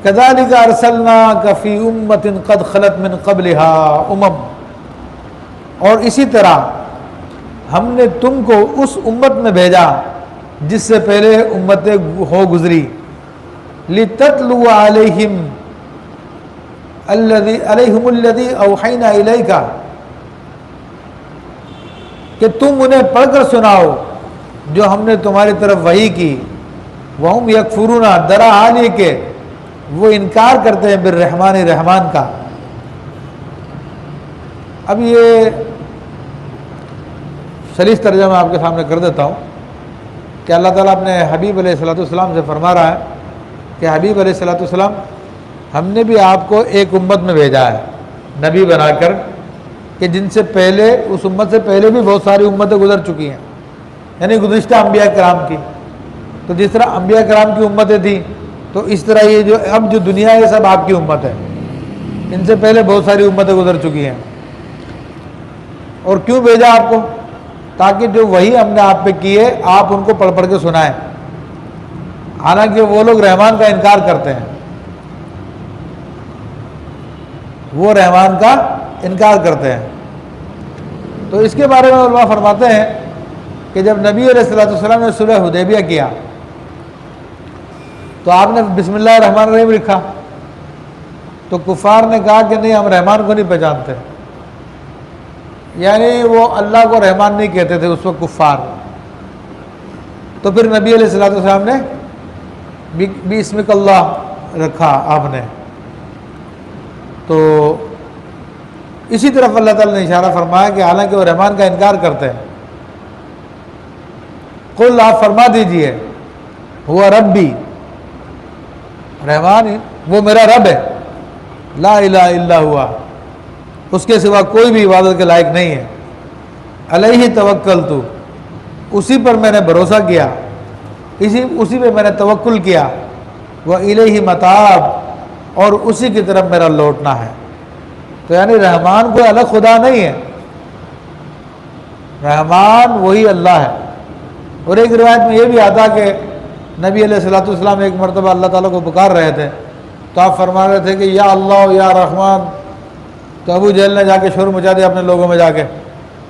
کذالک ارسلناک فی امۃ قد خلت من قبلها اور اسی طرح ہم نے تم کو اس امت میں بھیجا جس سے پہلے امتیں ہو گزری، لتتلو علیہم الذی اوحینا الیک، کہ تم انہیں پڑھ کر سناؤ جو ہم نے تمہاری طرف وحی کی، وہم یکفرون، درا حال یہ کہ وہ انکار کرتے ہیں بالرحمن، رحمان کا۔ اب یہ سلیس ترجمہ آپ کے سامنے کر دیتا ہوں کہ اللہ تعالیٰ اپنے حبیب علیہ الصلوۃ والسلام سے فرما رہا ہے کہ حبیب علیہ الصلوۃ والسلام، ہم نے بھی آپ کو ایک امت میں بھیجا ہے نبی بنا کر، کہ جن سے پہلے، اس امت سے پہلے بھی بہت ساری امتیں گزر چکی ہیں، یعنی گزشتہ انبیاء کرام کی۔ تو جس طرح انبیاء کرام کی امتیں تھیں، تو اس طرح یہ جو اب جو دنیا ہے، یہ سب آپ کی امت ہے، ان سے پہلے بہت ساری امتیں گزر چکی ہیں۔ اور کیوں بھیجا آپ کو؟ تاکہ جو وہی ہم نے آپ پہ کی ہے آپ ان کو پڑھ پڑھ کے سنائیں، حالانکہ وہ لوگ رحمان کا انکار کرتے ہیں، وہ رحمان کا انکار کرتے ہیں۔ تو اس کے بارے میں علماء فرماتے ہیں کہ جب نبی علیہ الصلوۃ والسلام نے صلح حدیبیہ کیا تو آپ نے بسم اللہ الرحمن الرحیم لکھا، تو کفار نے کہا کہ نہیں، ہم رحمان کو نہیں پہچانتے، یعنی وہ اللہ کو رحمان نہیں کہتے تھے اس وقت کفار۔ تو پھر نبی علیہ الصلوۃ والسلام نے بسمک اللہ رکھا آپ نے۔ تو اسی طرف اللہ تعالیٰ نے اشارہ فرمایا کہ حالانکہ وہ رحمان کا انکار کرتے ہیں، قل، آپ فرما دیجئے، ہوا ربی، رحمان وہ میرا رب ہے، لا الہ الا ہوا، اس کے سوا کوئی بھی عبادت کے لائق نہیں ہے، علیہ توکلت، اسی پر میں نے بھروسہ کیا، اسی پہ میں نے توکل کیا، وإلیہ متاب، اور اسی کی طرف میرا لوٹنا ہے۔ تو یعنی رحمان کوئی الگ خدا نہیں ہے، رحمان وہی اللہ ہے۔ اور ایک روایت میں یہ بھی آتا کہ نبی علیہ الصلوۃ والسلام ایک مرتبہ اللہ تعالیٰ کو پکار رہے تھے، تو آپ فرما رہے تھے کہ یا اللہ یا رحمان، تو ابو جہل نے جا کے شور مچا دیا اپنے لوگوں میں جا کے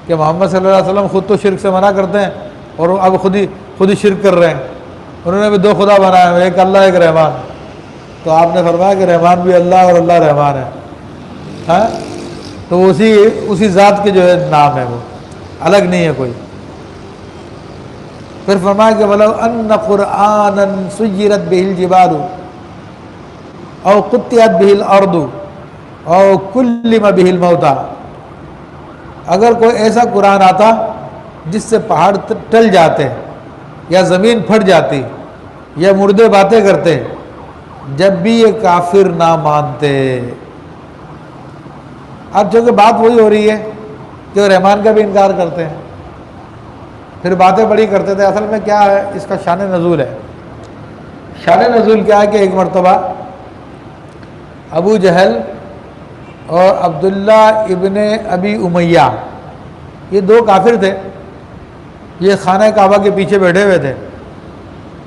کہ محمد صلی اللہ علیہ وسلم خود تو شرک سے منع کرتے ہیں اور اب خود ہی شرک کر رہے ہیں، انہوں نے بھی دو خدا بنایا ہے، ایک اللہ ایک رحمان۔ تو آپ نے فرمایا کہ رحمان بھی اللہ اور اللہ رحمان ہے، ہاں، تو اسی ذات کے جو ہے نام ہے، وہ الگ نہیں ہے کوئی۔ پھر فرمایا کہ وَلَوْ أَنَّ قُرْآنًا سُيِّرَتْ بِهِ الْجِبَالُ أَوْ قُطِّعَتْ بِهِ الْأَرْضُ أَوْ كُلِّمَ بِهِ الْمَوْتَى، اگر کوئی ایسا قرآن آتا جس سے پہاڑ ٹل جاتے یا زمین پھٹ جاتی یا مردے باتیں کرتے، جب بھی یہ کافر نہ مانتے۔ اب چونکہ بات وہی ہو رہی ہے کہ وہ رحمان کا بھی انکار کرتے ہیں، پھر باتیں بڑی کرتے تھے۔ اصل میں کیا ہے، اس کا شان نزول ہے۔ شان نزول کیا ہے کہ ایک مرتبہ ابو جہل اور عبداللہ ابن ابی امیہ، یہ دو کافر تھے، یہ خانہ کعبہ کے پیچھے بیٹھے ہوئے تھے،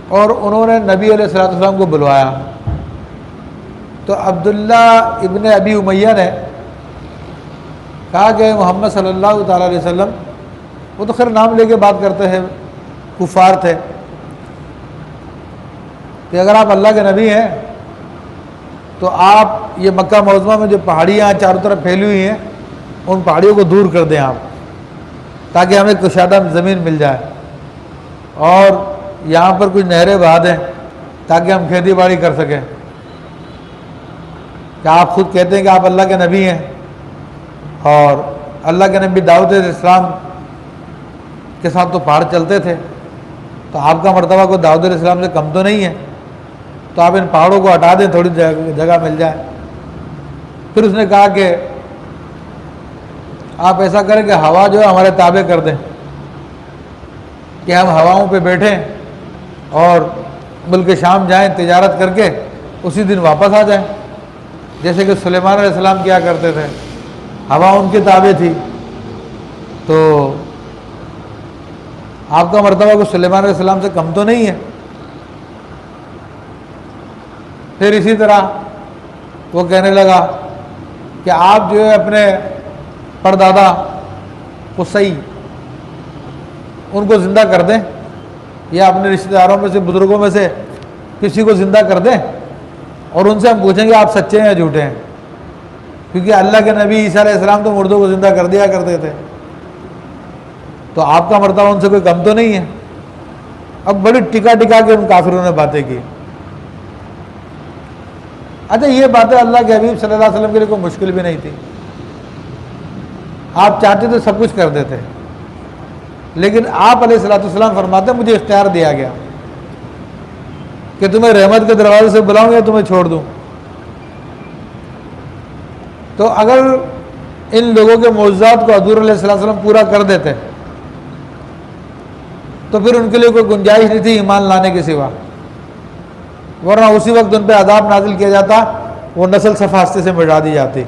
اور انہوں نے نبی علیہ الصلوۃ والسلام کو بلوایا۔ تو عبداللہ ابن ابی امیہ نے کہا کہ محمد صلی اللہ تعالیٰ علیہ وسلم، وہ تو خیر نام لے کے بات کرتے ہیں، کفار تھے، کہ اگر آپ اللہ کے نبی ہیں تو آپ یہ مکہ معظمہ میں جو پہاڑیاں چاروں طرف پھیلی ہوئی ہیں ان پہاڑیوں کو دور کر دیں آپ، تاکہ ہمیں کشادہ زمین مل جائے، اور یہاں پر کچھ نہریں بہا دیں تاکہ ہم کھیتی باڑی کر سکیں۔ کہ آپ خود کہتے ہیں کہ آپ اللہ کے نبی ہیں، اور اللہ کے نبی دعوت اسلام کے ساتھ تو پہاڑ چلتے تھے، تو آپ کا مرتبہ کو دعوت اسلام سے کم تو نہیں ہے، تو آپ ان پہاڑوں کو ہٹا دیں، تھوڑی جگہ مل جائے۔ پھر اس نے کہا کہ آپ ایسا کریں کہ ہوا جو ہے ہمارے تابع کر دیں، کہ ہم ہواؤں پہ بیٹھیں اور ملک شام جائیں، تجارت کر کے اسی دن واپس آ جائیں، جیسے کہ سلیمان علیہ السلام کیا کرتے تھے، ہوا ان کے تابع تھی۔ تو آپ کا مرتبہ کو سلیمان علیہ السلام سے کم تو نہیں ہے۔ پھر اسی طرح وہ کہنے لگا کہ آپ جو ہے اپنے پردادا قصی ان کو زندہ کر دیں یا اپنے رشتہ داروں میں سے بزرگوں میں سے کسی کو زندہ کر دیں اور ان سے ہم پوچھیں گے آپ سچے ہیں یا جھوٹے ہیں، کیونکہ اللہ کے نبی عیسیٰ علیہ السلام تو مردوں کو زندہ کر دیا کرتے تھے، تو آپ کا مرتبہ ان سے کوئی کم تو نہیں ہے۔ اب بڑی ٹکا ٹکا کے ان کافروں نے باتیں کی۔ اچھا یہ باتیں اللہ کے حبیب صلی اللہ علیہ وسلم کے لیے کوئی مشکل بھی نہیں تھی، آپ چاہتے تو سب کچھ کر دیتے، لیکن آپ علیہ الصلوۃ والسلام فرماتے ہیں مجھے اختیار دیا گیا کہ تمہیں رحمت کے دروازے سے بلاؤں یا تمہیں چھوڑ دوں۔ تو اگر ان لوگوں کے معجزات کو حضور علیہ الصلوۃ والسلام پورا کر دیتے تو پھر ان کے لیے کوئی گنجائش نہیں تھی ایمان لانے کے سوا، ورنہ اسی وقت ان پہ عذاب نازل کیا جاتا، وہ نسل صفاستے سے مٹا دی جاتی۔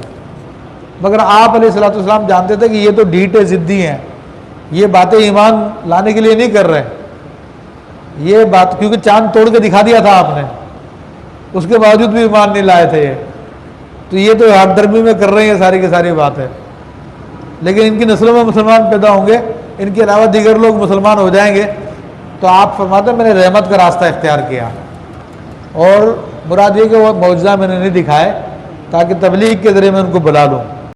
مگر آپ علیہ الصلوۃ والسلام جانتے تھے کہ یہ تو ڈھیٹے ضدی ہیں، یہ باتیں ایمان لانے کے لیے نہیں کر رہے، یہ بات کیونکہ چاند توڑ کے دکھا دیا تھا آپ نے، اس کے باوجود بھی ایمان نہیں لائے تھے، تو یہ تو ہاتھ درمی میں کر رہے ہیں ساری کی ساری بات ہے۔ لیکن ان کی نسلوں میں مسلمان پیدا ہوں گے، ان کے علاوہ دیگر لوگ مسلمان ہو جائیں گے، تو آپ فرماتے ہیں میں نے رحمت کا راستہ اختیار کیا، اور مراد یہ کہ وہ معجزہ میں نے نہیں دکھائے تاکہ تبلیغ کے ذریعے میں ان کو بلا لوں۔